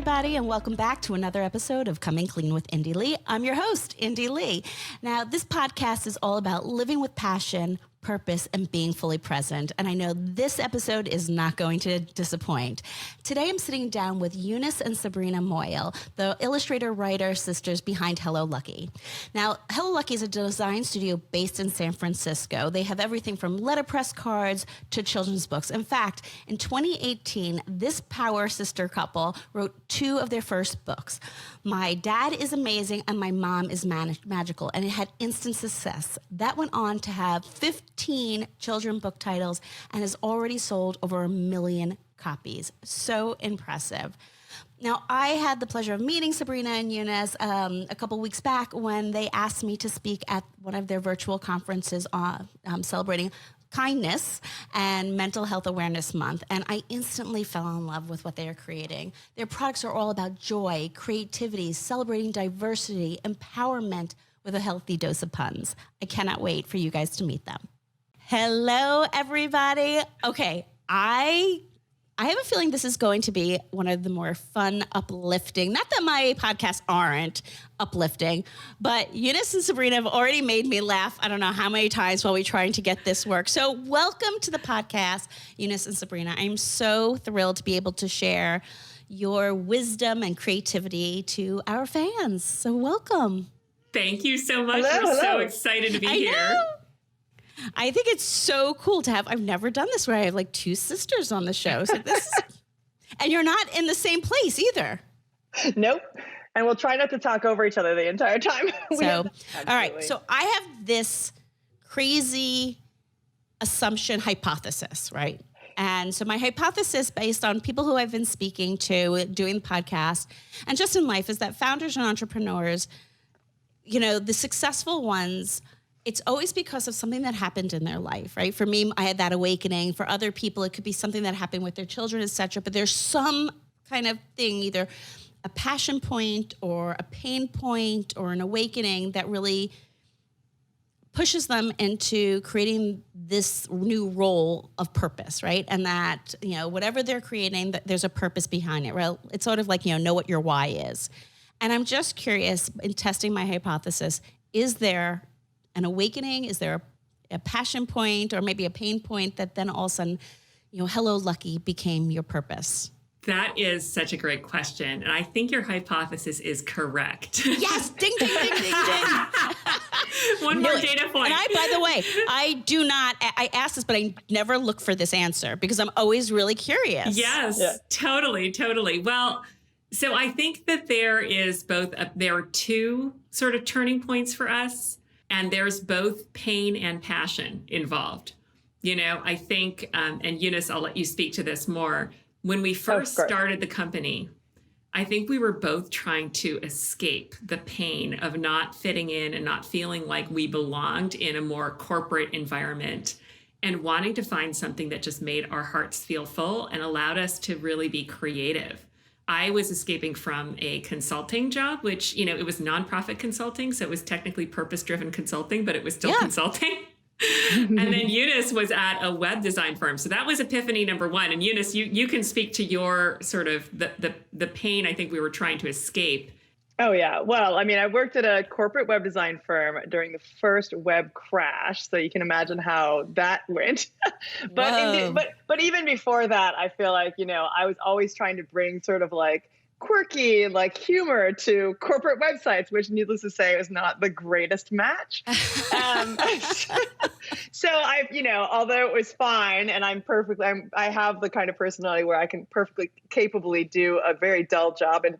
everybody, and welcome back to another episode of Coming Clean with Indy Lee. I'm your host, Indy Lee. Now, this podcast is all about living with passion, purpose, and being fully present. And I know this episode is not going to disappoint. Today, I'm sitting down with Eunice and Sabrina Moyle, the illustrator-writer sisters behind Hello Lucky. Now, Hello Lucky is a design studio based in San Francisco. They have everything from letterpress cards to children's books. In fact, in 2018, this power sister couple wrote 2 of their first books. My Dad is Amazing and My Mom is Magical, and it had instant success. That went on to have 15 children's book titles and has already sold over 1 million copies. So impressive. Now, I had the pleasure of meeting Sabrina and Eunice a couple weeks back when they asked me to speak at one of their virtual conferences celebrating kindness and Mental Health Awareness Month, and I instantly fell in love with what they are creating. Their products are all about joy, creativity, celebrating diversity, empowerment with a healthy dose of puns. I cannot wait for you guys to meet them. Hello, everybody. Okay, I have a feeling this is going to be one of the more fun, uplifting, not that my podcasts aren't uplifting, but Eunice and Sabrina have already made me laugh I don't know how many times while we're trying to get this work. So welcome to the podcast, Eunice and Sabrina. I'm so thrilled to be able to share your wisdom and creativity to our fans. So welcome. Thank you so much. Hello, We're hello. so excited to be here. Know. I think it's so cool to have, I've never done this where I have like 2 sisters on the show. So this is, and you're not in the same place either. Nope. And we'll try not to talk over each other the entire time. So, all right. So I have this crazy assumption hypothesis, right? And so my hypothesis based on people who I've been speaking to, doing the podcast, and just in life is that founders and entrepreneurs, you know, the successful ones, it's always because of something that happened in their life, right? For me, I had that awakening. For other people, it could be something that happened with their children, et cetera. But there's some kind of thing, either a passion point or a pain point or an awakening that really pushes them into creating this new role of purpose, right? And that, you know, whatever they're creating, that there's a purpose behind it, right? It's sort of like, you know what your why is. And I'm just curious, in testing my hypothesis, is there an awakening? Is there a passion point or maybe a pain point that then all of a sudden, you know, Hello Lucky became your purpose? That is such a great question. And I think your hypothesis is correct. Yes, ding, ding, ding, ding, ding. One more data point. And by the way, I asked this, but I never look for this answer because I'm always really curious. Yes, yeah. Totally. Well, so I think that there are 2 sort of turning points for us. And there's both pain and passion involved. You know, I think, and Eunice, I'll let you speak to this more. When we first started the company, I think we were both trying to escape the pain of not fitting in and not feeling like we belonged in a more corporate environment and wanting to find something that just made our hearts feel full and allowed us to really be creative. I was escaping from a consulting job, which, you know, it was nonprofit consulting. So it was technically purpose-driven consulting, but it was still consulting. And then Eunice was at a web design firm. So that was epiphany number 1. And Eunice, you can speak to your sort of the pain I think we were trying to escape. Oh, yeah. Well, I mean, I worked at a corporate web design firm during the first web crash. So you can imagine how that went. But even before that, I feel like, you know, I was always trying to bring sort of like quirky, like humor to corporate websites, which needless to say is not the greatest match. So I've, you know, although it was fine and I have the kind of personality where I can perfectly capably do a very dull job and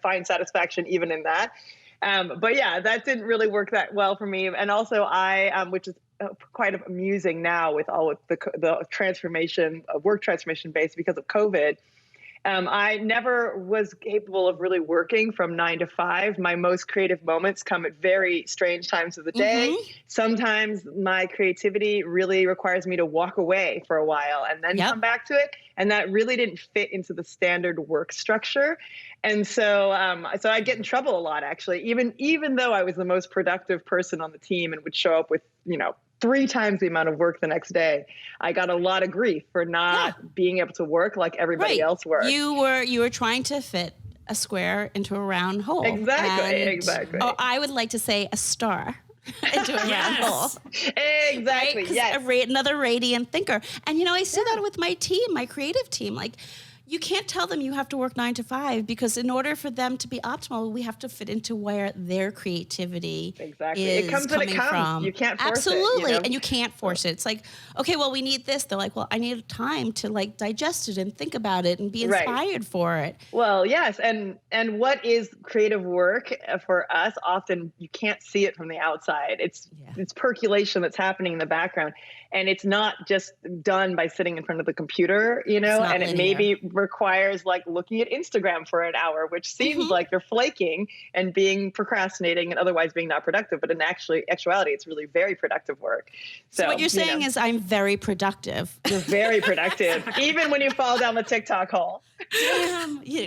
find satisfaction even in that. But yeah, that didn't really work that well for me. And also which is quite amusing now with all of the transformation, work transformation based because of COVID. I never was capable of really working from 9 to 5. My most creative moments come at very strange times of the day. Mm-hmm. Sometimes my creativity really requires me to walk away for a while and then come back to it. And that really didn't fit into the standard work structure. And so I get in trouble a lot, actually, even though I was the most productive person on the team and would show up with, 3 times the amount of work the next day. I got a lot of grief for not being able to work like everybody else worked. You were trying to fit a square into a round hole. Exactly. Or I would like to say a star into a round hole. Exactly. Right? Yes. Another radiant thinker. And, I say that with my team, my creative team. Like, you can't tell them you have to work 9 to 5, because in order for them to be optimal, we have to fit into where their creativity is It comes when it comes. from. You can't force Absolutely. it. And you can't force it. It's like, okay, well, we need this. They're like, well, I need time to like digest it and think about it and be inspired for it. Well, yes. And what is creative work for us? Often you can't see it from the outside. It's percolation that's happening in the background. And it's not just done by sitting in front of the computer, and it maybe requires like looking at Instagram for an hour, which seems like you're flaking and being procrastinating and otherwise being not productive. But in actuality, it's really very productive work. So what you're saying is I'm very productive. You're very productive, even when you fall down the TikTok hole. Damn, you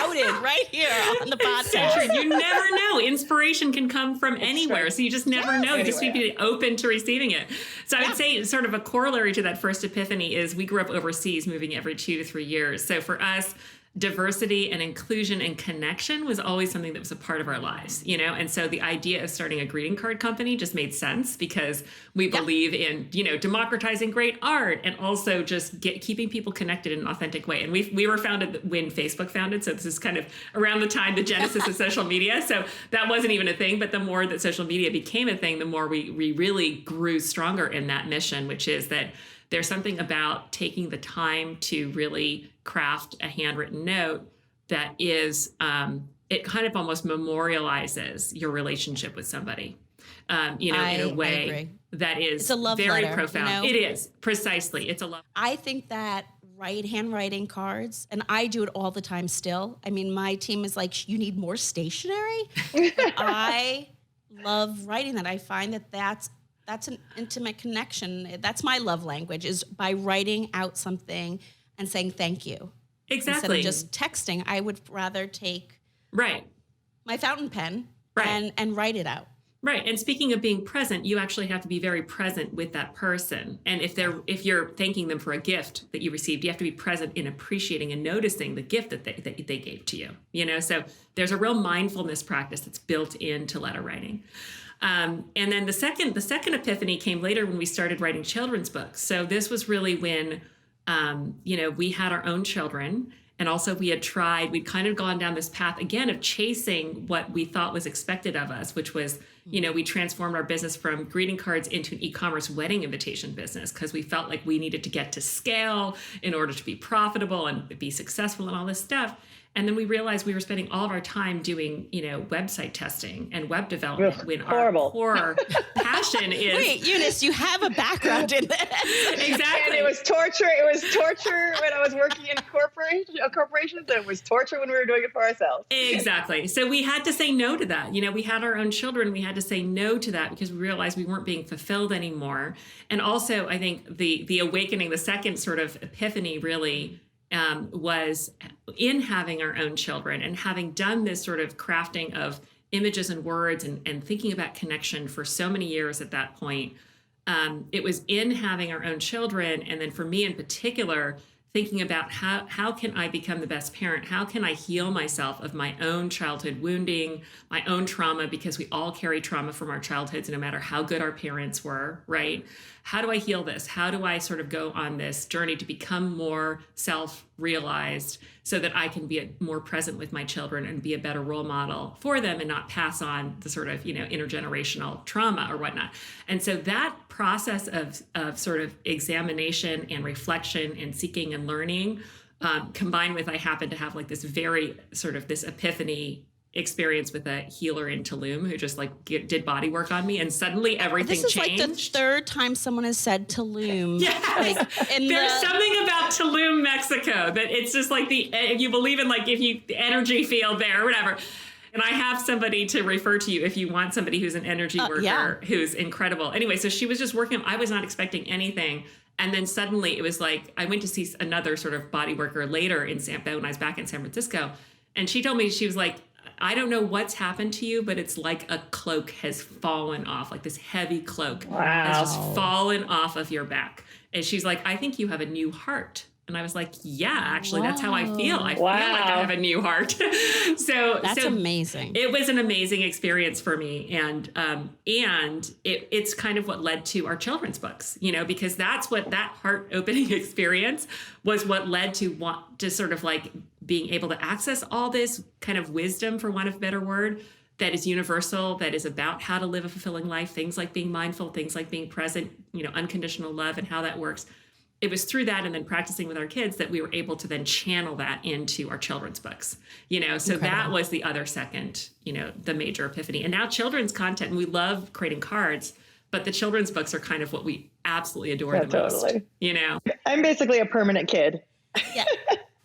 outed right here on the podcast. So true. You never know. Inspiration can come from anywhere. So you just never know. You just need to be open to receiving it. So I would say sort of a corollary to that first epiphany is we grew up overseas, moving every 2 to 3 years. So for us, diversity and inclusion and connection was always something that was a part of our lives, And so the idea of starting a greeting card company just made sense because we believe in, democratizing great art and also just keeping people connected in an authentic way. And we were founded when Facebook founded. So this is kind of around the time, the genesis of social media. So that wasn't even a thing, but the more that social media became a thing, the more we really grew stronger in that mission, which is that there's something about taking the time to really craft a handwritten note that is, it kind of almost memorializes your relationship with somebody, in a way that is it's a love very letter, profound. It is, precisely. It's a love. I think that handwriting cards, and I do it all the time still. I mean, my team is like, you need more stationery. I love writing that. I find that that's an intimate connection. That's my love language, is by writing out something and saying thank you. Exactly. Instead of just texting, I would rather take my fountain pen and write it out. Right. And speaking of being present, you actually have to be very present with that person. And if you're thanking them for a gift that you received, you have to be present in appreciating and noticing the gift that they gave to you. So there's a real mindfulness practice that's built into letter writing. And then the second epiphany came later when we started writing children's books. So this was really when, we had our own children, and also we'd kind of gone down this path again of chasing what we thought was expected of us, which was, we transformed our business from greeting cards into an e-commerce wedding invitation business because we felt like we needed to get to scale in order to be profitable and be successful and all this stuff. And then we realized we were spending all of our time doing, website testing and web development when horrible. Our core passion is... Wait, Eunice, you have a background in that. Exactly. And it was torture. It was torture when I was working in corporations. And it was torture when we were doing it for ourselves. Exactly. So we had to say no to that. We had our own children. We had to say no to that because we realized we weren't being fulfilled anymore. And also, I think the awakening, the second sort of epiphany really was in having our own children and having done this sort of crafting of images and words and thinking about connection for so many years at that point. It was in having our own children. And then for me in particular, thinking about how can I become the best parent? How can I heal myself of my own childhood wounding, my own trauma, because we all carry trauma from our childhoods, no matter how good our parents were, right? How do I heal this? How do I sort of go on this journey to become more self-realized so that I can be more present with my children and be a better role model for them and not pass on the sort of, intergenerational trauma or whatnot. And so that process of sort of examination and reflection and seeking and learning, combined with I happen to have like this very sort of this epiphany experience with a healer in Tulum who just like did body work on me, and suddenly everything changed. This is like the third time someone has said Tulum. Yes. There's something about Tulum, Mexico that it's just like if you believe in like if you the energy field there or whatever. And I have somebody to refer to you if you want somebody who's an energy worker who's incredible. Anyway, so she was just working. I was not expecting anything. And then suddenly it was like I went to see another sort of body worker later when I was back in San Francisco. And she told me, she was like, I don't know what's happened to you, but it's like a cloak has fallen off, like this heavy cloak has just fallen off of your back. And she's like, I think you have a new heart. And I was like, yeah, actually, that's how I feel. I feel Wow. like I have a new heart. That's amazing. It was an amazing experience for me. And it's kind of what led to our children's books, because that's what that heart opening experience was, what led to want to sort of like being able to access all this kind of wisdom, for want of a better word, that is universal, that is about how to live a fulfilling life, things like being mindful, things like being present, unconditional love and how that works. It was through that and then practicing with our kids that we were able to then channel that into our children's books, so Incredible. That was the other second, the major epiphany. And now children's content, and we love creating cards, but the children's books are kind of what we absolutely adore the totally. most, I'm basically a permanent kid. Yeah.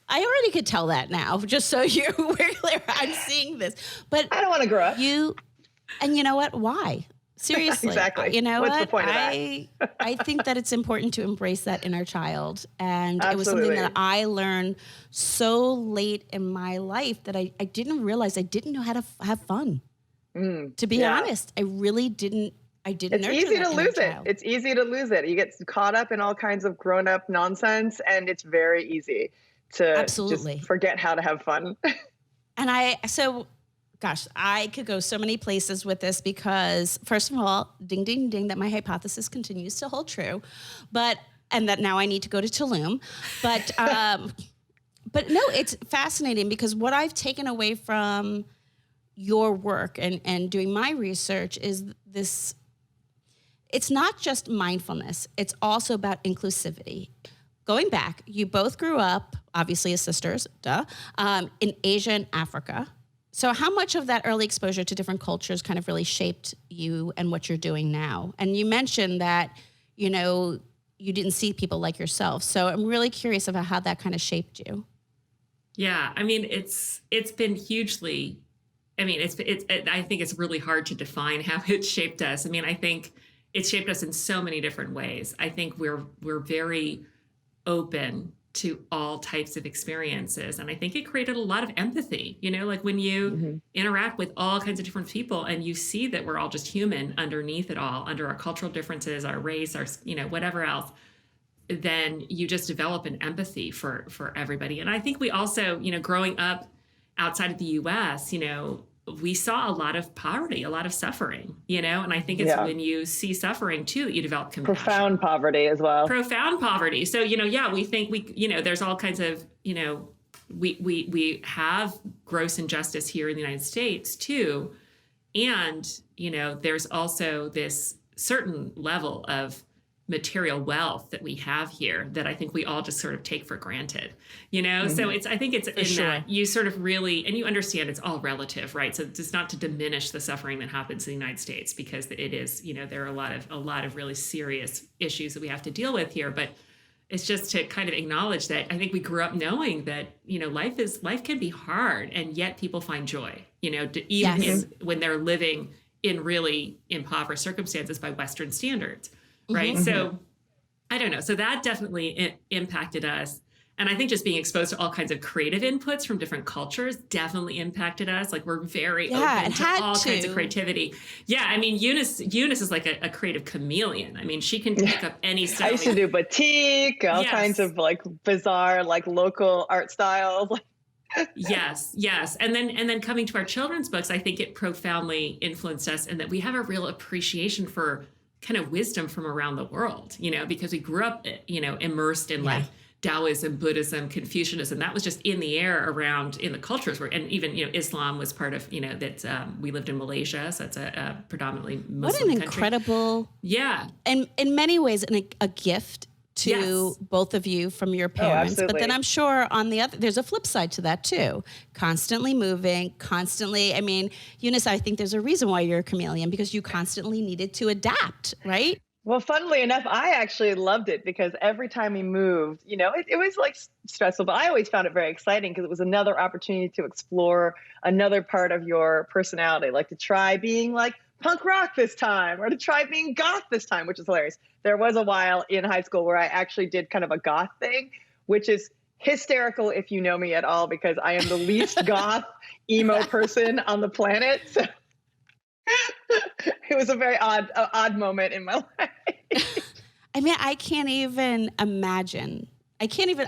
I already could tell that now, just so you're clear. I'm seeing this, but I don't want to grow up. And you know what? Why? Seriously. Exactly. You know What's what? the point of that? I think that it's important to embrace that inner child. And Absolutely. It was something that I learned so late in my life that I didn't realize I didn't know how to have fun. To be honest, I really didn't. It's easy to lose it. It's easy to lose it. You get caught up in all kinds of grown-up nonsense, and it's very easy to just forget how to have fun. And gosh, I could go so many places with this because, first of all, ding, ding, ding, that my hypothesis continues to hold true, and that now I need to go to Tulum. But no, it's fascinating because what I've taken away from your work and doing my research is this. It's not just mindfulness. It's also about inclusivity. Going back, you both grew up, obviously as sisters, in Asia and Africa. So how much of that early exposure to different cultures kind of really shaped you and what you're doing now? And you mentioned that, you didn't see people like yourself. So I'm really curious about how that kind of shaped you. Yeah, I mean, it's been hugely, I think it's really hard to define how it shaped us. I mean, I think it shaped us in so many different ways. I think we're very open to all types of experiences. And I think it created a lot of empathy, like when you interact with all kinds of different people and you see that we're all just human underneath it all, under our cultural differences, our race, our, whatever else, then you just develop an empathy for everybody. And I think we also, growing up outside of the US, we saw a lot of poverty, a lot of suffering, and I think it's when you see suffering too, that you develop compassion. Profound poverty as well. Profound poverty. So, we think there's all kinds of, we have gross injustice here in the United States too. And, there's also this certain level of material wealth that we have here that I think we all just sort of take for granted, So I think it's in that you sort of really, and you understand it's all relative, right? So it's not to diminish the suffering that happens in the United States, because it is, there are a lot of really serious issues that we have to deal with here, but it's just to kind of acknowledge that I think we grew up knowing that, life can be hard, and yet people find joy, when they're living in really impoverished circumstances by Western standards. Right. Mm-hmm. So I don't know. So that definitely impacted us. And I think just being exposed to all kinds of creative inputs from different cultures definitely impacted us. Like we're very open to all kinds of creativity. Yeah. I mean, Eunice is like a creative chameleon. I mean, she can pick up any style. I used to do batik, all kinds of like bizarre, like local art styles. Yes. And then coming to our children's books, I think it profoundly influenced us, and that we have a real appreciation for kind of wisdom from around the world, because we grew up, immersed in like Taoism, Buddhism, Confucianism. That was just in the air around in the cultures where, and even, Islam was part of, that we lived in Malaysia. So it's a predominantly Muslim country. What an incredible, and in many ways, a gift to both of you from your parents. But then I'm sure there's a flip side to that too. Constantly moving, I mean, Eunice, I think there's a reason why you're a chameleon, because you constantly needed to adapt, right? Well, funnily enough, I actually loved it, because every time we moved, it was like stressful, but I always found it very exciting, because it was another opportunity to explore another part of your personality, like to try being like punk rock this time, or to try being goth this time, which is hilarious. There was a while in high school where I actually did kind of a goth thing, which is hysterical if you know me at all, because I am the least goth emo person on the planet. So it was a very odd moment in my life. I mean, I can't even imagine I can't even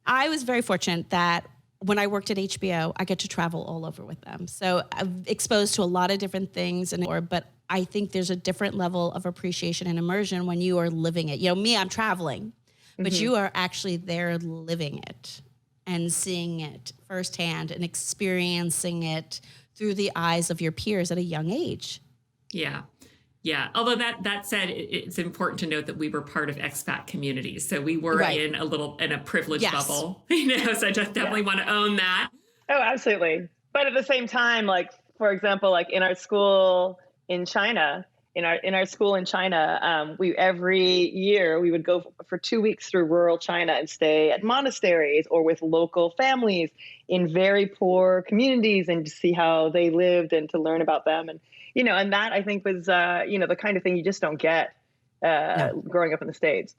I was very fortunate that when I worked at HBO, I get to travel all over with them. So I'm exposed to a lot of different things but I think there's a different level of appreciation and immersion when you are living it. You know, me, I'm traveling, but you are actually there living it and seeing it firsthand and experiencing it through the eyes of your peers at a young age. Yeah. Yeah. Although that said, it's important to note that we were part of expat communities. So we were in a privileged bubble, so I just definitely want to own that. Oh, absolutely. But at the same time, like, for example, like in our school in China, we every year we would go for 2 weeks through rural China and stay at monasteries or with local families in very poor communities and to see how they lived and to learn about them. And that I think was, the kind of thing you just don't get growing up in the States.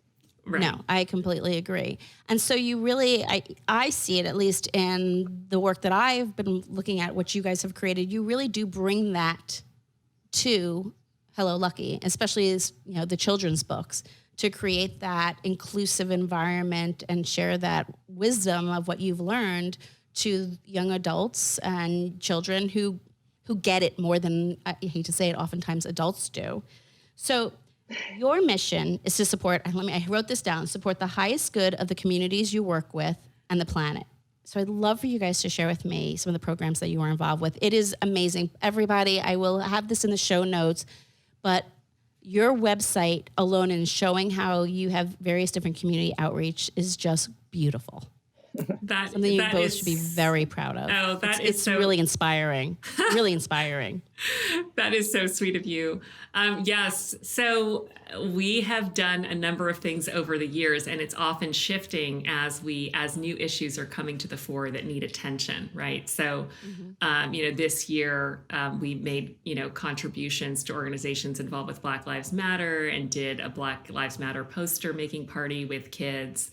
Right. No, I completely agree. And so you really, I see it, at least in the work that I've been looking at, what you guys have created, you really do bring that to Hello Lucky, especially as, the children's books, to create that inclusive environment and share that wisdom of what you've learned to young adults and children who get it more than, I hate to say it, oftentimes adults do. So your mission is to support, I wrote this down, support the highest good of the communities you work with and the planet. So I'd love for you guys to share with me some of the programs that you are involved with. It is amazing. Everybody, I will have this in the show notes, but your website alone and showing how you have various different community outreach is just beautiful. Something you both should be very proud of. Oh, it's really inspiring. Really inspiring. That is so sweet of you. Yes. So we have done a number of things over the years, and it's often shifting as new issues are coming to the fore that need attention, right? So, this year we made, contributions to organizations involved with Black Lives Matter and did a Black Lives Matter poster making party with kids.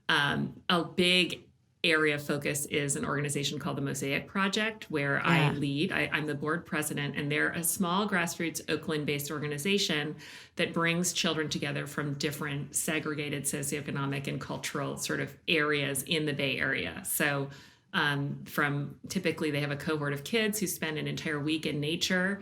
A big area of focus is an organization called the Mosaic Project, where I lead. I'm the board president, and they're a small grassroots Oakland-based organization that brings children together from different segregated socioeconomic and cultural sort of areas in the Bay Area. So from typically they have a cohort of kids who spend an entire week in nature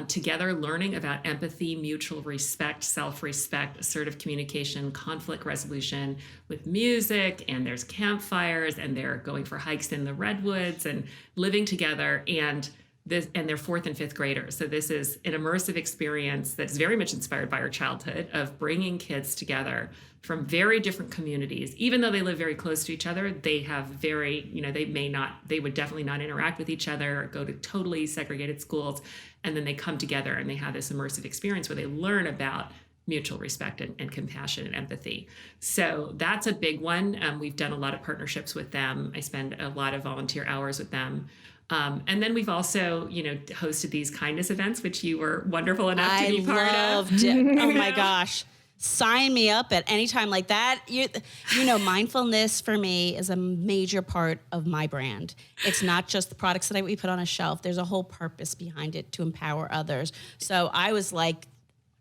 together learning about empathy, mutual respect, self-respect, assertive communication, conflict resolution with music, and there's campfires, and they're going for hikes in the redwoods and living together, and they're fourth and fifth graders. So this is an immersive experience that's very much inspired by our childhood of bringing kids together from very different communities. Even though they live very close to each other, they have very, they would definitely not interact with each other, or go to totally segregated schools. And then they come together and they have this immersive experience where they learn about mutual respect and compassion and empathy. So that's a big one. We've done a lot of partnerships with them. I spend a lot of volunteer hours with them. And then we've also, hosted these kindness events, which you were wonderful enough to be part of. I loved it. Oh my gosh. Sign me up at any time like that. Mindfulness for me is a major part of my brand. It's not just the products that we put on a shelf. There's a whole purpose behind it to empower others. So I was like,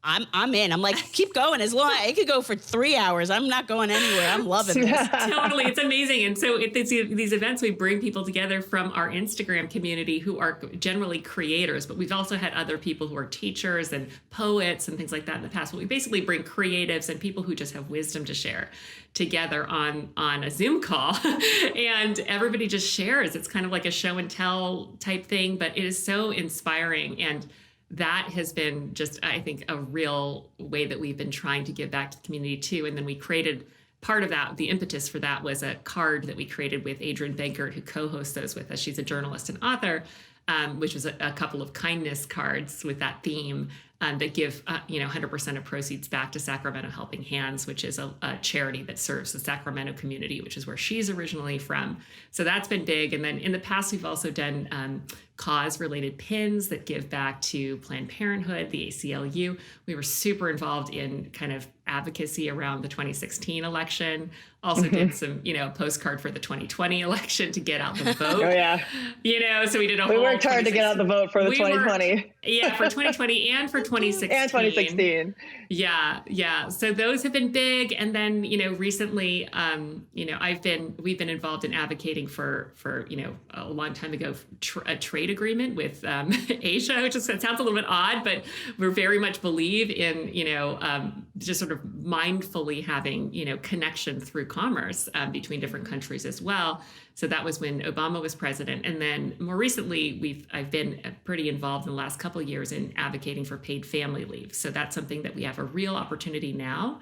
I'm in. I'm like, keep going as long. It could go for 3 hours. I'm not going anywhere. I'm loving this. Totally. It's amazing. And so these events, we bring people together from our Instagram community who are generally creators, but we've also had other people who are teachers and poets and things like that in the past. But we basically bring creatives and people who just have wisdom to share together on a Zoom call. And everybody just shares. It's kind of like a show and tell type thing, but it is so inspiring. And that has been just, I think, a real way that we've been trying to give back to the community too. And then we created part of that. The impetus for that was a card that we created with Adrienne Bankert, who co-hosts those with us. She's a journalist and author, which was a couple of kindness cards with that theme that give 100% of proceeds back to Sacramento Helping Hands, which is a charity that serves the Sacramento community, which is where she's originally from. So that's been big. And then in the past, we've also done cause-related pins that give back to Planned Parenthood, the ACLU. We were super involved in kind of advocacy around the 2016 election. Also did some, postcard for the 2020 election to get out the vote. Oh, yeah. So we did We worked hard to get out the vote for the 2020. Yeah, for 2020 and for 2016. And 2016. Yeah. So those have been big. And then, recently, we've been involved in advocating for a long time ago, a trade agreement with Asia, which sounds a little bit odd, but we very much believe in, just sort of mindfully having, connection through commerce between different countries as well. So that was when Obama was president. And then more recently, I've been pretty involved in the last couple of years in advocating for paid family leave. So that's something that we have a real opportunity now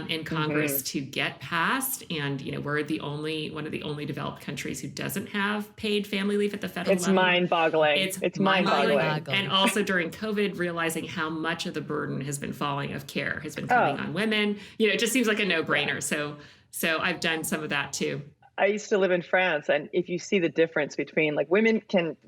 in Congress to get passed. And, we're one of the only developed countries who doesn't have paid family leave at the federal level. Mind-boggling. It's mind-boggling. And also during COVID, realizing how much of the burden has been falling of care has been coming on women. It just seems like a no-brainer. Yeah. So I've done some of that too. I used to live in France, and if you see the difference between women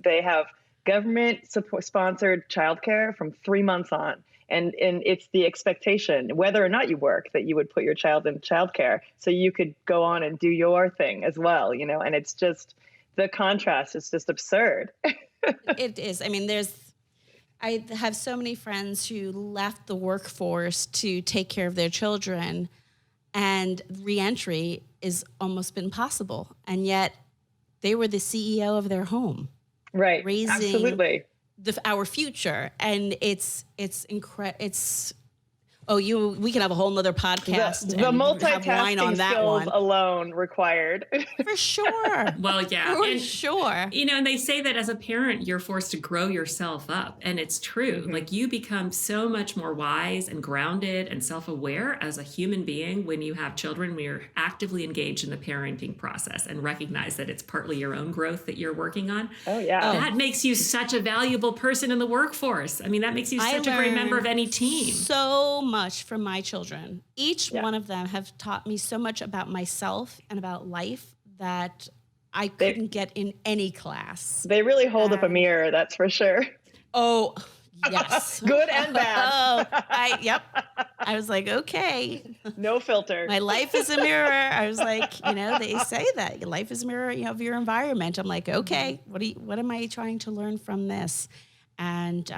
they have government sponsored childcare from 3 months on. And it's the expectation, whether or not you work, that you would put your child in childcare so you could go on and do your thing as well, and it's just the contrast is just absurd. It is. I mean, I have so many friends who left the workforce to take care of their children, and reentry is almost impossible. And yet they were the CEO of their home. Right. Raising absolutely our future. And it's incredible. We can have a whole nother podcast. The multitasking on that skills one. Alone required. For sure. Well, yeah. For sure. And they say that as a parent, you're forced to grow yourself up. And it's true. You become so much more wise and grounded and self-aware as a human being when you have children, when you're actively engaged in the parenting process and recognize that it's partly your own growth that you're working on. Oh, yeah. That makes you such a valuable person in the workforce. I mean, that makes you such a great member of any team. So much from my children. Each one of them have taught me so much about myself and about life that I couldn't get in any class. They really hold up a mirror, that's for sure. Oh, yes. Good and bad. I was like, okay. No filter. My life is a mirror. I was like, they say that your life is a mirror of your environment. I'm like, okay, what am I trying to learn from this? And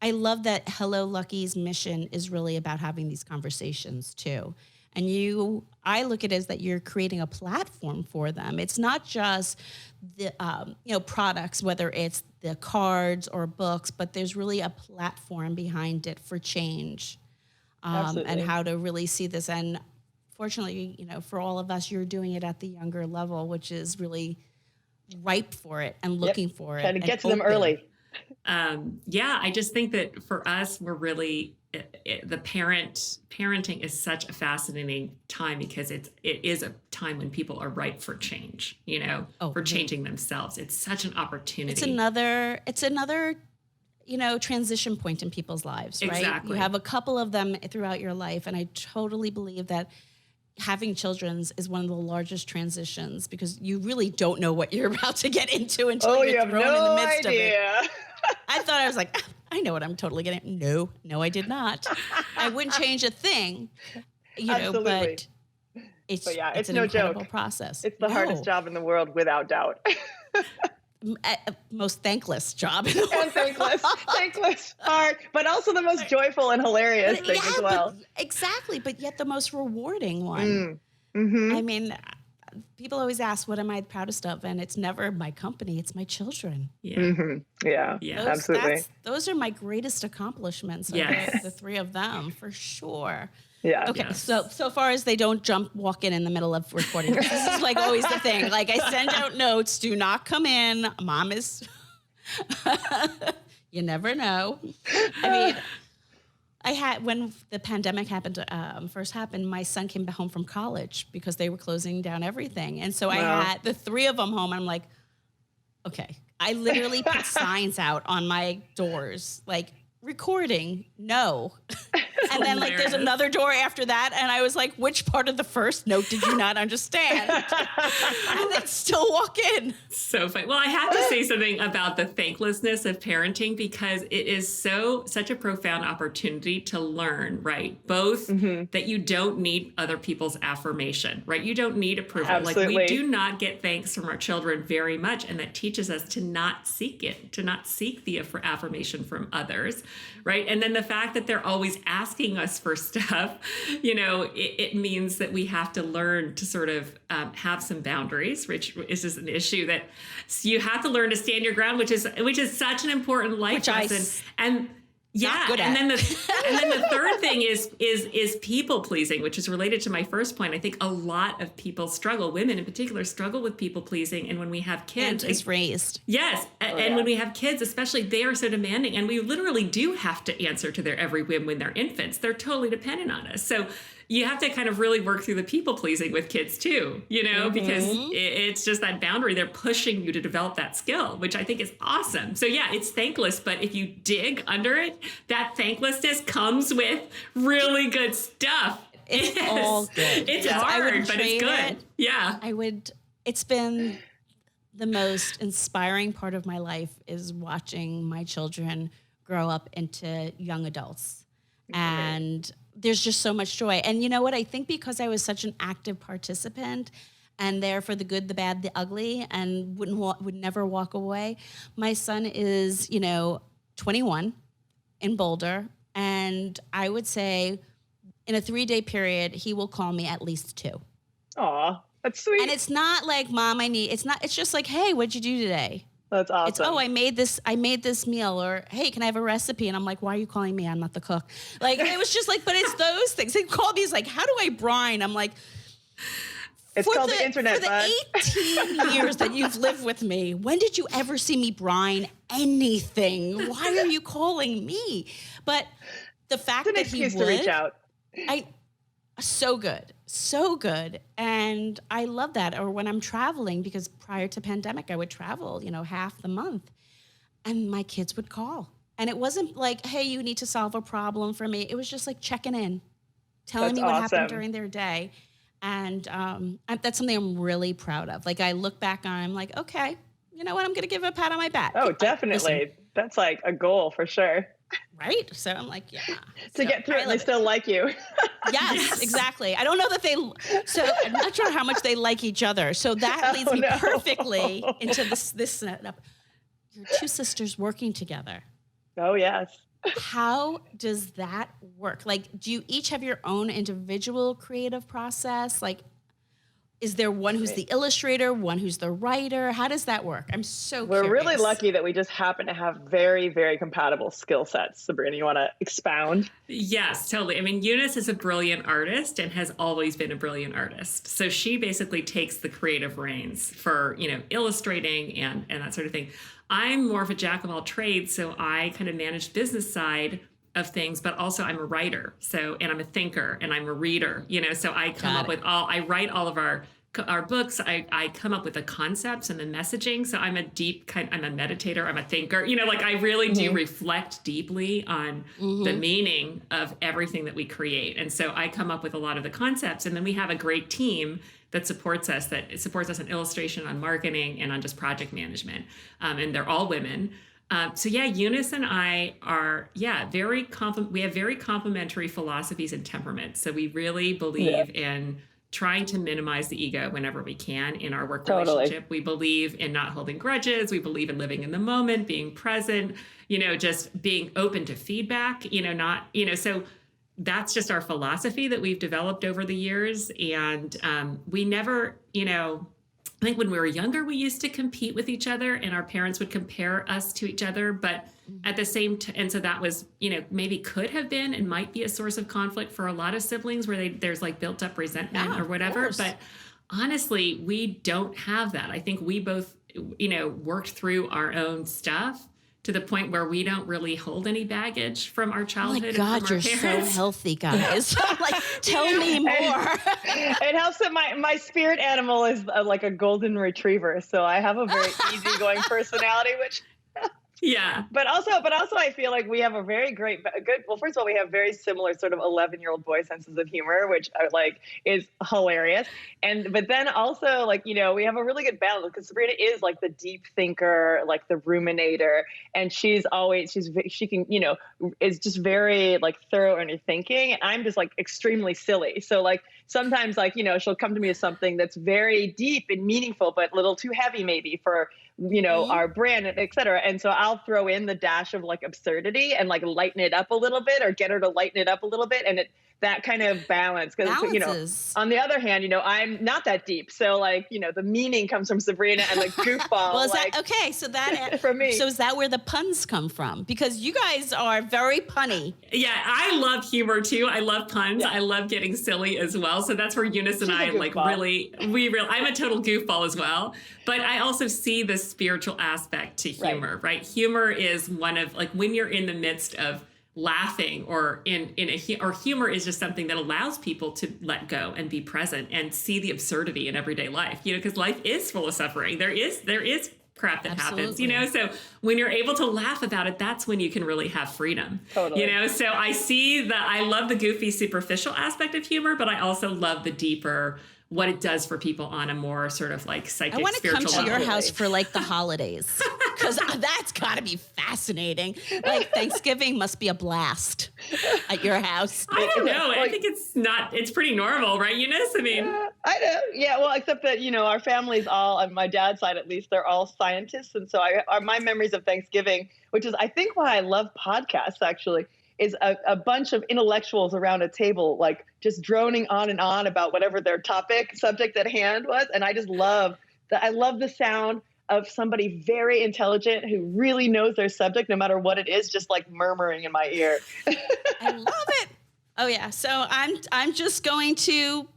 I love that Hello Lucky's mission is really about having these conversations too. And I look at it as that you're creating a platform for them. It's not just the products, whether it's the cards or books, but there's really a platform behind it for change, and how to really see this. And fortunately, for all of us, you're doing it at the younger level, which is really ripe for it and looking for it. Trying to get to them early. I just think that for us, we're really parenting is such a fascinating time because it is a time when people are ripe for change, for changing themselves. It's such an opportunity. It's another transition point in people's lives, right? Exactly. You have a couple of them throughout your life, and I totally believe that having children is one of the largest transitions because you really don't know what you're about to get into until you're thrown in the midst of it. I thought I was like, I know what I'm totally getting. No, I did not. I wouldn't change a thing, but it's an no incredible joke. Process. It's the hardest job in the world, without doubt. Most thankless job in the world. And thankless, hard, but also the most joyful and hilarious thing as well. Exactly, but yet the most rewarding one. I mean, people always ask, what am I proudest of? And it's never my company, it's my children. Yeah, absolutely. Those are my greatest accomplishments. Yes. The three of them, for sure. Yeah. Okay. Yes. So far as they don't walk in the middle of recording. This is like always the thing. Like I send out notes, do not come in. Mom is, you never know. I mean, when the pandemic first happened, my son came home from college because they were closing down everything. And so I had the three of them home. I'm like, okay. I literally put signs out on my doors, like recording, no. And then like there's another door after that. And I was like, which part of the first note did you not understand? And they'd still walk in. So funny. Well, I have to say something about the thanklessness of parenting, because it is such a profound opportunity to learn, right? Both that you don't need other people's affirmation, right? You don't need approval. Absolutely. Like we do not get thanks from our children very much. And that teaches us to not seek it, to not seek the affirmation from others, right? And then the fact that they're always asking us for stuff, it means that we have to learn to sort of have some boundaries, which is just an issue that you have to learn to stand your ground, which is such an important life lesson. And then the third thing is people pleasing, which is related to my first point. I think a lot of people struggle, women in particular, struggle with people pleasing. And when we have kids, is raised. Yes. And when we have kids, especially, they are so demanding, and we literally do have to answer to their every whim when they're infants. They're totally dependent on us. So you have to kind of really work through the people pleasing with kids too, because it's just that boundary. They're pushing you to develop that skill, which I think is awesome. So yeah, it's thankless, but if you dig under it, that thanklessness comes with really good stuff. It's all good. It's hard, but it's good. Yeah. It's been the most inspiring part of my life is watching my children grow up into young adults. And there's just so much joy. And you know what? I think because I was such an active participant and there for the good, the bad, the ugly, and would never walk away. My son is, 21 in Boulder. And I would say in a 3-day period, he will call me at least 2. Aw, that's sweet. And it's not like, Mom, it's just like, hey, what'd you do today? That's awesome. It's, I made this meal, or, hey, can I have a recipe? And I'm like, why are you calling me? I'm not the cook. Like, it was just like, but it's those things. They call me, like, how do I brine? I'm like, it's called the internet, for the 18 years that you've lived with me, when did you ever see me brine anything? Why are you calling me? But the fact that he would, to reach out. So good. And I love that. Or when I'm traveling, because prior to pandemic, I would travel, half the month, and my kids would call. And it wasn't like, hey, you need to solve a problem for me. It was just like checking in, telling me what happened during their day. And that's something I'm really proud of. Like, I look back on, I'm like, okay, you know what? I'm going to give a pat on my back. Oh, definitely. That's like a goal for sure. Right? So I'm like, yeah. To get through it and they still like you. Yes, exactly. I don't know that so I'm not sure how much they like each other. So that leads me perfectly into this setup. Your 2 sisters working together. Oh, yes. How does that work? Like, do you each have your own individual creative process? Like, is there one who's the illustrator, one who's the writer? How does that work? I'm so curious. We're really lucky that we just happen to have very, very compatible skill sets. Sabrina, you want to expound? Yes, totally. I mean, Eunice is a brilliant artist and has always been a brilliant artist. So she basically takes the creative reins for, illustrating and that sort of thing. I'm more of a jack of all trades, so I kind of manage business side of things, but also I'm a writer. So, and I'm a thinker and I'm a reader, so I come up with I write all of our books. I come up with the concepts and the messaging. So I'm a meditator, I'm a thinker, I really do reflect deeply on the meaning of everything that we create. And so I come up with a lot of the concepts, and then we have a great team that supports us in illustration, on marketing, and on just project management. And they're all women. So yeah, Eunice and I are, we have very complementary philosophies and temperaments. So we really believe in trying to minimize the ego whenever we can in our work relationship. We believe in not holding grudges. We believe in living in the moment, being present, just being open to feedback, so that's just our philosophy that we've developed over the years. And we never, I think when we were younger, we used to compete with each other, and our parents would compare us to each other. But at the same time, and so that was, maybe could have been and might be a source of conflict for a lot of siblings where there's like built up resentment or whatever. But honestly, we don't have that. I think we both, worked through our own stuff to the point where we don't really hold any baggage from our childhood. Oh my God, you're so healthy, guys. Like, tell me more. It helps that my spirit animal is like a golden retriever. So I have a very easygoing personality, which Yeah. But also, I feel like we have a very good. Well, first of all, we have very similar sort of 11-year-old boy senses of humor, which I like is hilarious. But then also, like, you know, we have a really good balance because Sabrina is like the deep thinker, like the ruminator, and she can, you know, is just very like thorough in her thinking. And I'm just like extremely silly. So like sometimes, like, you know, she'll come to me with something that's very deep and meaningful, but a little too heavy maybe for, you know, our brand, et cetera. And so I'll throw in the dash of like absurdity and like lighten it up a little bit or get her to lighten it up a little bit. And that kind of balance. Because, you know, on the other hand, you know, I'm not that deep. So like, you know, the meaning comes from Sabrina and the goofball. Well, is that okay? So that from me. So is that where the puns come from? Because you guys are very punny. Yeah, I love humor too. I love puns. Yeah. I love getting silly as well. So that's where Eunice and I like really, I'm a total goofball as well. But I also see the spiritual aspect to humor, right? Humor is one of, like, when you're in the midst of laughing or or humor is just something that allows people to let go and be present and see the absurdity in everyday life, you know, because life is full of suffering. There is crap that happens, you know, so when you're able to laugh about it, that's when you can really have freedom. Totally. You know, so I see that. I love the goofy, superficial aspect of humor, but I also love the deeper, what it does for people on a more sort of like psychic, spiritual level. I want to come to your house for like the holidays, because that's got to be fascinating. Like Thanksgiving must be a blast at your house. I don't know. I think it's pretty normal, right, Eunice? I mean, I know. Yeah, well, except that, you know, our family's all, on my dad's side at least, they're all scientists. And so my memories of Thanksgiving, which is I think why I love podcasts actually, is a bunch of intellectuals around a table, like just droning on and on about whatever their subject at hand was. And I just love I love the sound of somebody very intelligent who really knows their subject, no matter what it is, just like murmuring in my ear. I love it. Oh yeah. So I'm just going to,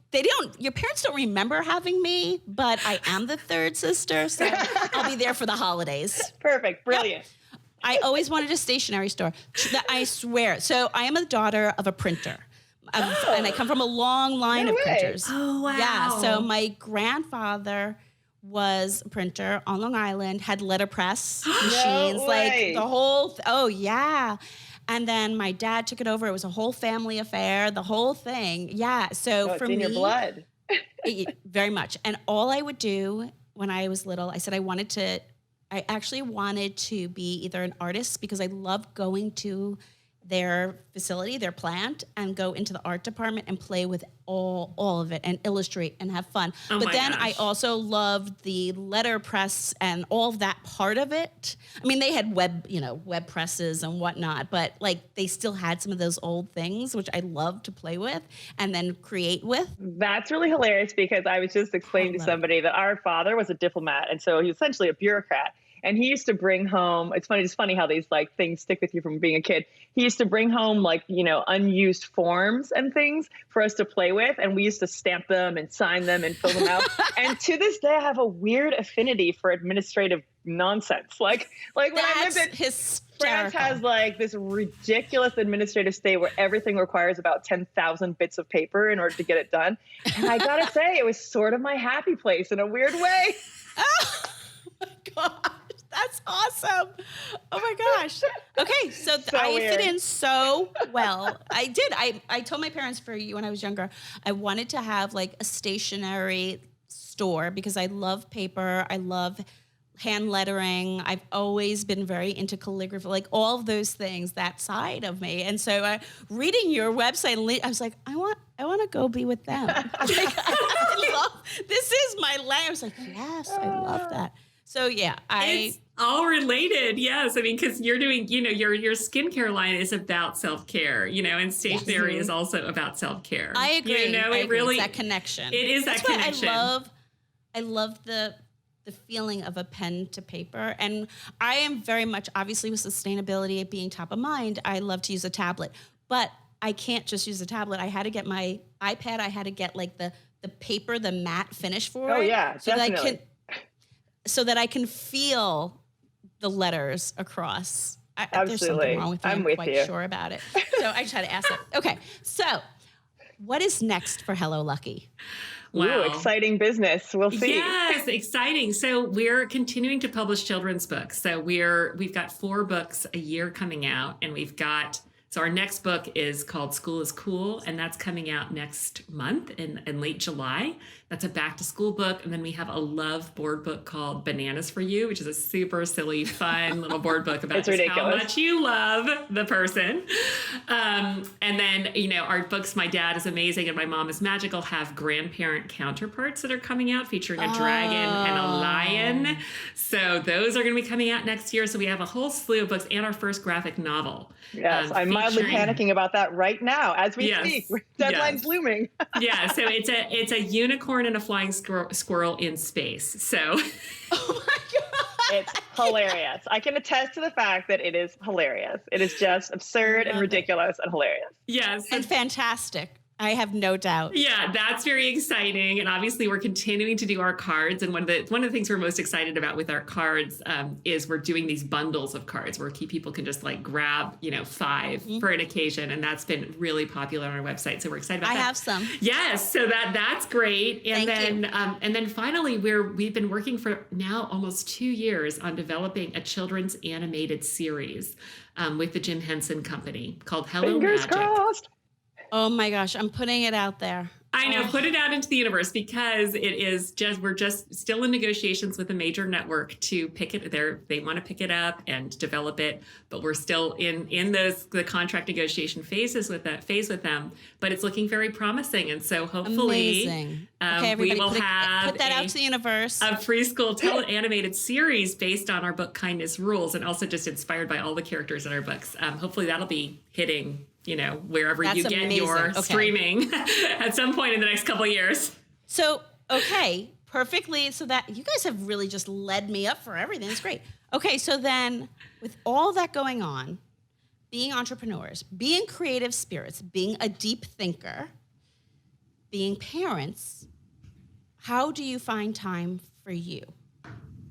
your parents don't remember having me, but I am the third sister. So I'll be there for the holidays. Perfect. Brilliant. Yep. I always wanted a stationery store. I swear. So I am a daughter of a printer. And I come from a long line of printers. Oh, wow. Yeah. So my grandfather was a printer on Long Island, had letterpress machines, like the whole, oh yeah. And then my dad took it over. It was a whole family affair, the whole thing. Yeah. So for me, in your blood. Very much. And all I would do when I was little, I said I actually wanted to be either an artist, because I loved going to their facility, their plant, and go into the art department and play with all of it and illustrate and have fun. But then I also loved the letterpress and all of that part of it. I mean, they had web presses and whatnot, but like they still had some of those old things, which I loved to play with and then create with. That's really hilarious, because I was just explaining to somebody that our father was a diplomat, and so he was essentially a bureaucrat. And he used to bring home, it's funny how these like things stick with you from being a kid. He used to bring home like, you know, unused forms and things for us to play with. And we used to stamp them and sign them and fill them out. And to this day, I have a weird affinity for administrative nonsense. Like when I lived in France has like this ridiculous administrative state where everything requires about 10,000 bits of paper in order to get it done. And I gotta say, it was sort of my happy place in a weird way. Oh my God. That's awesome. Oh my gosh. Okay. So I fit in so well. I did. I told my parents when I was younger, I wanted to have like a stationery store because I love paper. I love hand lettering. I've always been very into calligraphy, like all of those things, that side of me. And so reading your website, I was like, I want to go be with them. This is my life. I was like, yes, I love that. So yeah, it's all related. Yes. I mean, because you're doing, you know, your skincare line is about self-care, you know, and stationery is also about self-care. I agree. You know, it really is that connection. It is that connection. I love the feeling of a pen to paper. And I am very much, obviously with sustainability being top of mind, I love to use a tablet, but I can't just use a tablet. I had to get my iPad. I had to get like the paper, the matte finish for it. Oh yeah, definitely. So that I can feel the letters across. Absolutely. There's something wrong with me. I'm quite you. Sure about it. So I just had to ask that. Okay. So What is next for Hello Lucky? Wow. Ooh, exciting business. We'll see. Yes, exciting. So we're continuing to publish children's books. So we've got 4 books a year coming out, and so our next book is called School is Cool, and that's coming out next month in late July. That's a back to school book. And then we have a love board book called Bananas for You, which is a super silly, fun little board book about just how much you love the person. And then, our books, My Dad is Amazing and My Mom is Magical, have grandparent counterparts that are coming out featuring a dragon and a lion. So those are going to be coming out next year. So we have a whole slew of books and our first graphic novel. Yes, I'm mildly panicking about that right now as we speak. Deadline's looming. Yeah, so it's a unicorn and a flying squirrel in space. So, oh my God. It's hilarious. I can attest to the fact that it is hilarious. It is just absurd and ridiculous and hilarious. Yes. And fantastic. I have no doubt. Yeah, that's very exciting. And obviously we're continuing to do our cards. And one of the things we're most excited about with our cards is we're doing these bundles of cards where people can just grab, 5 for an occasion. And that's been really popular on our website. So we're excited about that. I have some. Yes. So that's great. And Thank you. And then finally we've been working for now almost 2 years on developing a children's animated series with the Jim Henson Company called Hello Fingers Magic. Crossed. Oh my gosh, I'm putting it out there. I know, put it out into the universe because we're just still in negotiations with a major network to pick it. They want to pick it up and develop it, but we're still in the contract negotiation phase with them. But it's looking very promising, and so hopefully, amazing. Okay, everybody, we will have put that out to the universe. A preschool animated series based on our book Kindness Rules, and also just inspired by all the characters in our books. Hopefully, that'll be hitting wherever you get amazing. your streaming at some point in the next couple of years. So, okay, perfectly. So that you guys have really just led me up for everything. It's great. Okay, so then with all that going on, being entrepreneurs, being creative spirits, being a deep thinker, being parents, how do you find time for you?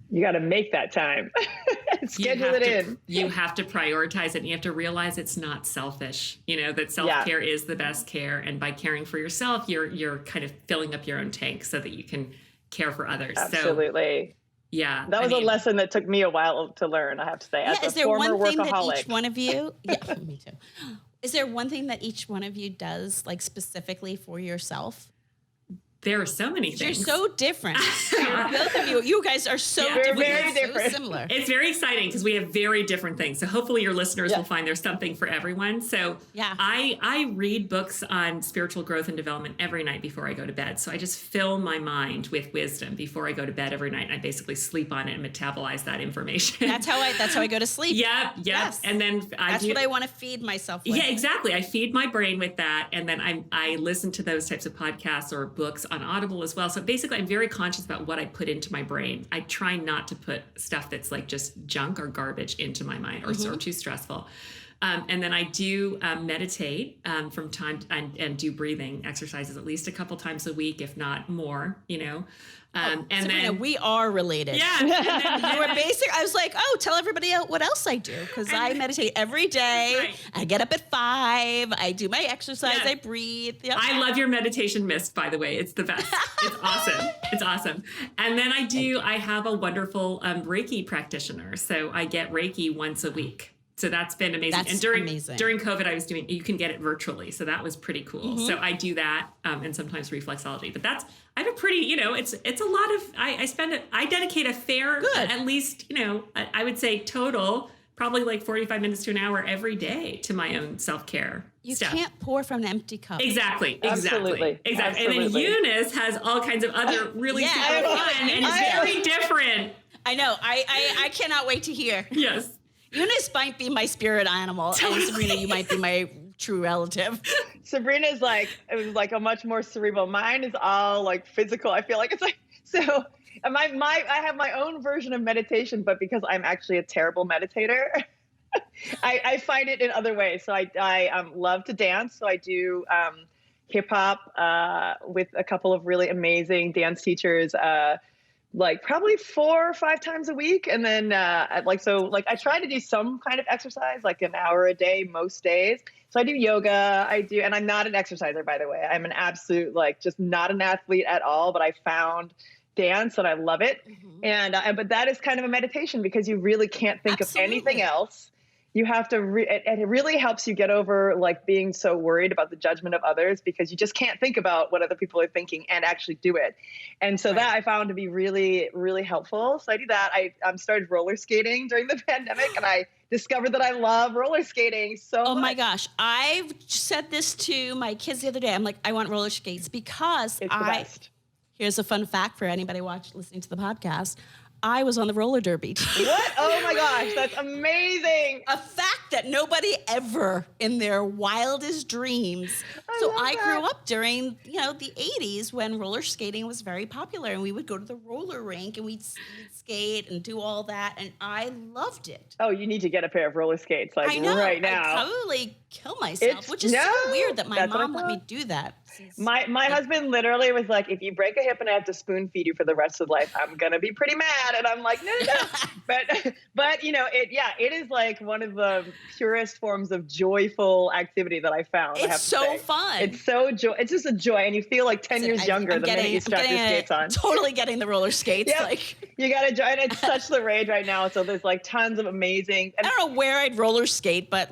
You got to make that time. Schedule it in. You have to prioritize it. And you have to realize it's not selfish. That self-care is the best care. And by caring for yourself, you're kind of filling up your own tank so that you can care for others. Absolutely. So, yeah. That was a lesson that took me a while to learn, I have to say. Yeah, as a former workaholic. That each one of you, yeah, me too. Is there one thing that each one of you does specifically for yourself? There are so many things. You're so different. Both of you guys are so different. Very different. So similar. It's very exciting because we have very different things. So hopefully your listeners will find there's something for everyone. So I read books on spiritual growth and development every night before I go to bed. So I just fill my mind with wisdom before I go to bed every night. I basically sleep on it and metabolize that information. That's how I go to sleep. Yep. Yes. And then that's what I want to feed myself with. Yeah, exactly. I feed my brain with that. And then I listen to those types of podcasts or books on Audible as well. So basically I'm very conscious about what I put into my brain. I try not to put stuff that's just junk or garbage into my mind or too stressful. And then I do meditate from time and do breathing exercises at least a couple times a week, if not more, and Sabrina, then we are related. Yeah. You were basic. I was like, tell everybody what else I do. Because I meditate every day. Right. I get up at 5. I do my exercise. I breathe. Yep. I love your meditation mist, by the way. It's the best. It's awesome. It's awesome. And then I have a wonderful Reiki practitioner. So I get Reiki once a week. So that's been amazing. That's and during amazing. During COVID, you can get it virtually. So that was pretty cool. So I do that and sometimes reflexology. But I have a pretty, it's a lot of, I dedicate a fair, at least, I would say total, probably 45 minutes to an hour every day to my own self-care. You can't pour from an empty cup. Exactly. Absolutely. And then Eunice has all kinds of other really super fun and it's very different. I know. I cannot wait to hear. Yes. Eunice might be my spirit animal, and Sabrina, you might be my true relative. Sabrina's it was a much more cerebral. Mine is all physical. I feel like it's so. I have my own version of meditation, but because I'm actually a terrible meditator, I find it in other ways. So I love to dance. So I do hip hop with a couple of really amazing dance teachers. like probably 4 or 5 times a week. And then I try to do some kind of exercise, like an hour a day, most days. So I do yoga, and I'm not an exerciser, by the way. I'm an absolute, like, just not an athlete at all, but I found dance and I love it. Mm-hmm. But that is kind of a meditation because you really can't think of anything else. You have to, and it really helps you get over like being so worried about the judgment of others because you just can't think about what other people are thinking and actually do it. And so that I found to be really, really helpful. So I do that. I started roller skating during the pandemic and I discovered that I love roller skating so much. Oh my gosh. I've said this to my kids the other day. I'm like, I want roller skates because it's the best. Here's a fun fact for anybody listening to the podcast. I was on the roller derby. What? Oh my gosh, that's amazing. A fact that nobody ever in their wildest dreams. I grew up during, the 80s when roller skating was very popular and we would go to the roller rink and we'd skate and do all that and I loved it. Oh, you need to get a pair of roller skates right now. I'd probably kill myself, which is so weird that my mom let me do that. My husband literally was like, if you break a hip and I have to spoon feed you for the rest of life, I'm going to be pretty mad. And I'm like, no. But it is like one of the purest forms of joyful activity that I found. It's so fun. It's it's just a joy. And you feel like 10 years younger the minute you strap your skates on. Totally getting the roller skates. Yep. Like you got to join. And it's such the rage right now. So there's like tons of amazing. I don't know where I'd roller skate, but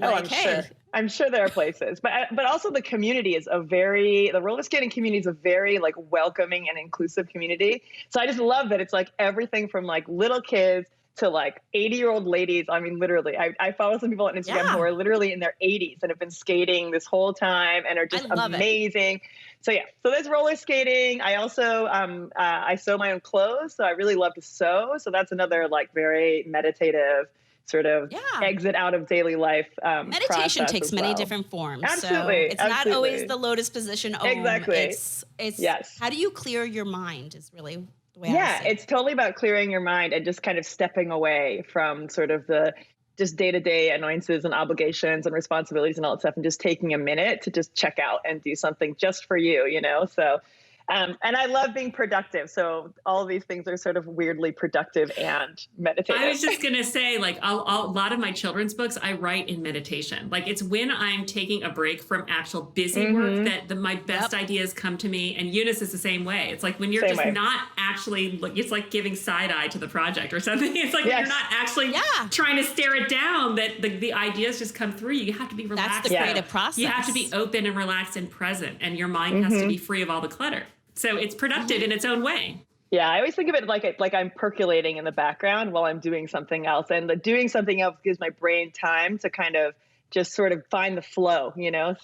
I'm sure there are places, but also the community is the roller skating community is a very like welcoming and inclusive community. So I just love that it's like everything from like little kids to like 80-year-old ladies. I mean, literally, I follow some people on Instagram who are literally in their 80s and have been skating this whole time and are just amazing. So there's roller skating. I also, I sew my own clothes. So I really love to sew. So that's another like very meditative sort of exit out of daily life. Meditation takes many different forms. Absolutely. So it's not always the lotus position. Exactly. It's how do you clear your mind is really the way I see it. It's totally about clearing your mind and just kind of stepping away from sort of the just day-to-day annoyances and obligations and responsibilities and all that stuff and just taking a minute to just check out and do something just for you, So and I love being productive. So all of these things are sort of weirdly productive and meditative. I was just going to say, like a lot of my children's books, I write in meditation. Like it's when I'm taking a break from actual busy work that my best ideas come to me. And Eunice is the same way. It's like when you're not actually, it's like giving side eye to the project or something. It's like when you're not actually trying to stare it down, that the ideas just come through. You have to be relaxed. That's the creative process. You have to be open and relaxed and present. And your mind has to be free of all the clutter. So it's productive in its own way. Yeah, I always think of it like I'm percolating in the background while I'm doing something else. And the doing something else gives my brain time to kind of just sort of find the flow,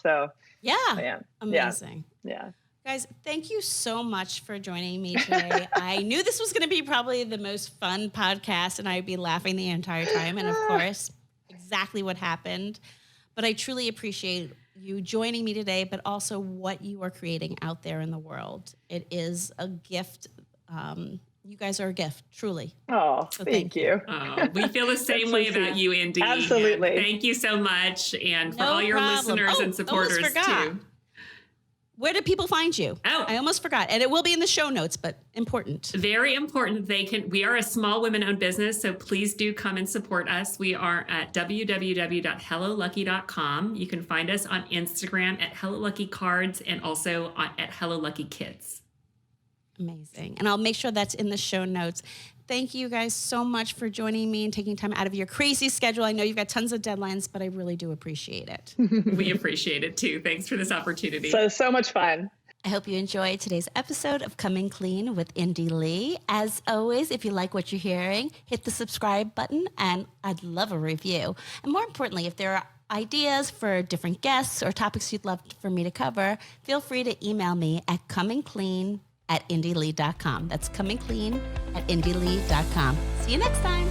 So amazing. Yeah. Guys, thank you so much for joining me today. I knew this was going to be probably the most fun podcast and I'd be laughing the entire time. And of course, exactly what happened. But I truly appreciate you joining me today, but also what you are creating out there in the world. It is a gift. You guys are a gift, truly. Oh, so thank you. Oh, we feel the same way about you, Indy. Absolutely. And thank you so much. And for all your listeners and supporters too. Where do people find you? Oh, I almost forgot. And it will be in the show notes, but important. Very important. We are a small women-owned business, so please do come and support us. We are at www.hellolucky.com. You can find us on Instagram at HelloLuckyCards and also at HelloLuckyKids. Amazing. And I'll make sure that's in the show notes. Thank you guys so much for joining me and taking time out of your crazy schedule. I know you've got tons of deadlines, but I really do appreciate it. We appreciate it too. Thanks for this opportunity. So much fun. I hope you enjoyed today's episode of Coming Clean with Indy Lee. As always, if you like what you're hearing, hit the subscribe button and I'd love a review. And more importantly, if there are ideas for different guests or topics you'd love for me to cover, feel free to email me at comingclean@indylee.com. That's comingclean@indylee.com. See you next time.